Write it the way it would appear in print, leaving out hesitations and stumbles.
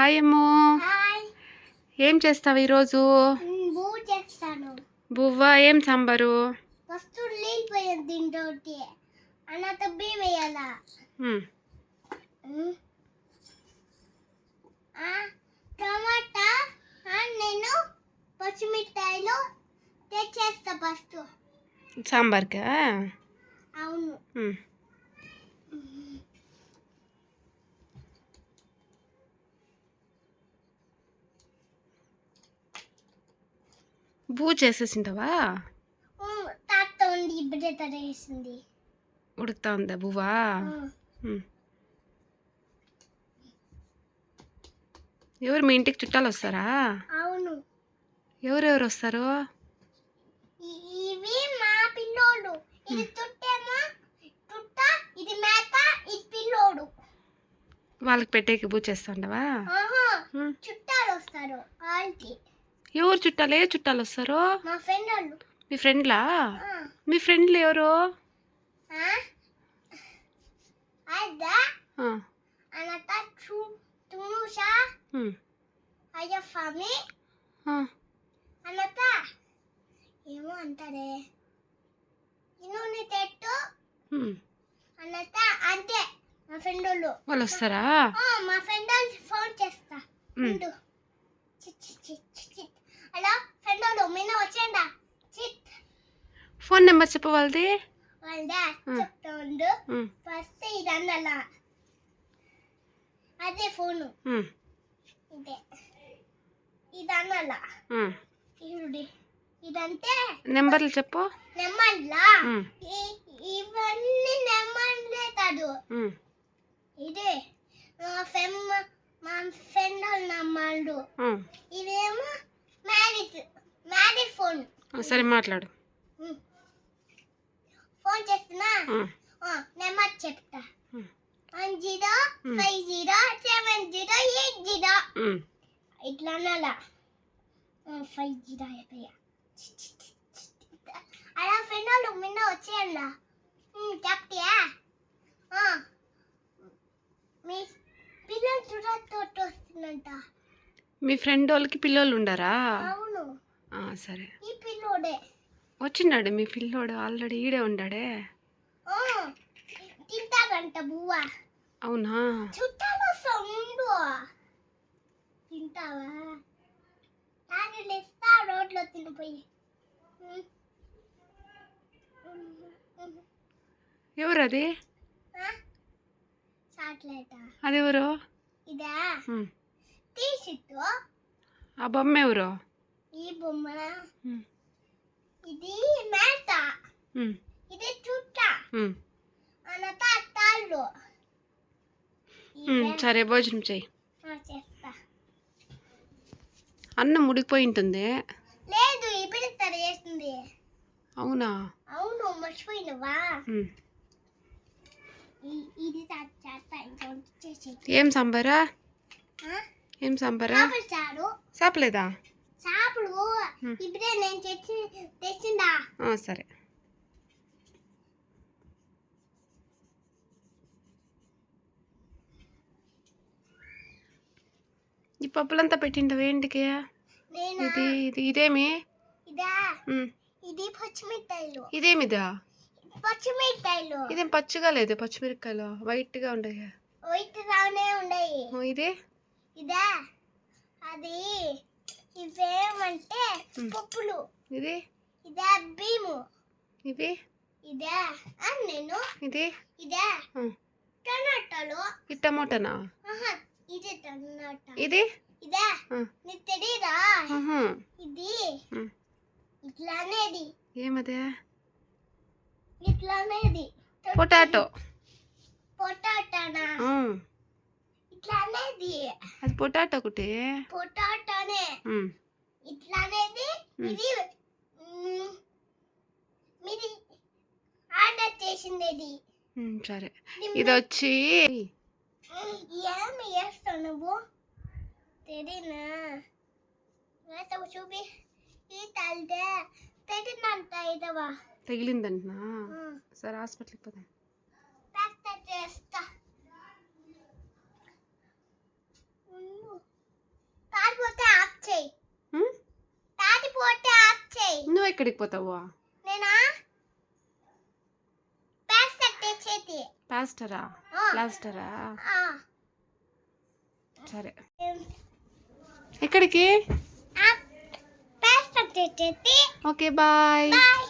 Hi అమ్ము. Hi. ఏం చేస్తావు ఈరోజు? బువ్వ చేస్తాను. బువ్వ ఏం సాంబారు? ఫస్ట్ నీళ్ళు పోయాలి దీంతోటి అన్నత బియ్యం వేయాలా. టమాటా నేను పచ్చిమిరపకాయలు తెచ్చేస్తా ఫస్ట్ సాంబార్కా? అవును. బువ్వ చేసేసింటావా? తాత ఉంది ఇప్పుడే తరేసింది. ఉడుకుతా ఉందా బువ్వ? ఎవరు మీ ఇంటికి చుట్టాలు వస్తారా? అవును. ఎవరెవరు వస్తారు? ఇవి మా పిల్లోడు. ఇది చుట్టేమో చుట్ట, ఇది మేత, ఇది పిల్లోడు. వాళ్ళకి పెట్టేకి బువ్వ చేస్తాండవా? చుట్టాలు వస్తారు వాళ్ళకి. ఎవరు చుట్టాలు? ఏ చుట్టాలు వస్తారు? మా ఫ్రెండ్ వాళ్ళు. మీ ఫ్రెండ్లా? మీ ఫ్రెండ్లు ఎవరు? అనంత తునుషా అయ్యఫామి అనంత ఏమో అంటారే ఇన్నోని తెట్టు అనంత అంతే. మా ఫ్రెండ్ వాళ్ళు వస్తారా? మా ఫ్రెండ్ వాళ్ళు ఫోన్ చేస్తా. హలో ఫ్రెండ్ వాళ్ళు మిన్న వచ్చేయండా. ఫోన్ నెంబర్ చెప్పు వాళ్ళది. వాళ్ళదా చెప్తా ఉండు. ఫస్ట్ ఇది అన్నలా అదే ఫోను ఇదే ఇది అన్నలా ఇరుడి ఇదంతే. నెంబర్లు చెప్పు. నెమ్మడ్లా ఇవన్నీ నెమ్మడ్లే కాదు. ఇదే మా ఫ్రెండ్ వాళ్ళ నమ్మాడు. ఇదేమో మ్యారేజ్ ఫోన్. సరే మాట్లాడు. ఫోన్ చేస్తున్నా నెంబర్ చెప్తా. 10507080 ఇట్లా అనాలా. 50 అయిపోయా. అలా ఫ్రెండ్ వాళ్ళు మిన్న వచ్చేయండా. చెప్తా మీ పిల్లలు చూడతోటి వస్తుందంట. మీ ఫ్రెండ్ వాళ్ళకి పిల్లోళ్ళు ఉండరా? అవును. సరే. ఈ పిల్లోడే వచ్చిన్నాడు మీ పిల్లోడు ఆల్రెడీ ఈడే ఉండాడే. తింటాడంట బువ్వ. అవునా? చుట్టాలు ముందు తింటావా? తాగిలు ఇస్తా రోడ్లో తినిపోయి. ఎవరు అది? చాక్లెట్. అదెవరు? ఇదా తీసిట్టు. ఆ బొమ్మ ఎవరు? ఈ బొమ్మ ఇది మేత, ఇది చుట్ట అన్నత తాళ్ళు. సరే భోజనం చెయ్యి. చేస్తా. అన్నం ఉడికిపోయి ఉంటుంది. లేదు ఇప్పుడు చేస్తుంది. అవునా? అవును మర్చిపోయినవా? ఇది ఏం సాంబారా? ఏం సాంబారా? సాపలేదా? సాపుడు ఇప్పుడే నేను తెచ్చిందా. సరే. ఈ పప్పులంతా పెట్టిండవు ఏంటికి? ఇదేమి? ఇది పచ్చిమిరపకాయలు. ఇదేమిదా? పచ్చిమిరపకాయలు. ఇదేం పచ్చిగా లేదు. పచ్చిమిరపకాయలు వైట్ గా ఉండయి. వైట్ గానే ఉన్నాయి. ఇదే ఇదా అది ఇవేమంటే పప్పులు. ఇది ఇదా బీము. ఇవి ఇదా నేను ఇది ఇదా టమాటాలు. ఇది టమోటానా? ఇది టమాటా. ఇది ఇదా నీకు తెలీదా? ఇది ఇట్లానేది. ఏమదే? ఇట్లానేది పొటాటో. పొటాటానా? ఇట్లానేది. అది పొటాటో ఒకటి. పొటాటోనే ఇట్లానేది. ఇది మీది ఆర్డర్ చేసింది. సరే. ఇది వచ్చి ఏమి వేస్తావు నువ్వు? తెలీనా? వేస్తావు చూపి. ఈ తల్లిదే తెగిందంట. ఇదవా తగిలిందంటనా? సరే హాస్పిటల్కి పోదాం. చేస్తా. ఎక్కడికి పోతావు? నేనా పేస్ట్ తెచ్చేది. పాస్టరా ఆ. ప్లాస్టరా? ఆ. సరే ఎక్కడికి? పేస్ట్ తెచ్చేది. Okay bye. బాయ్.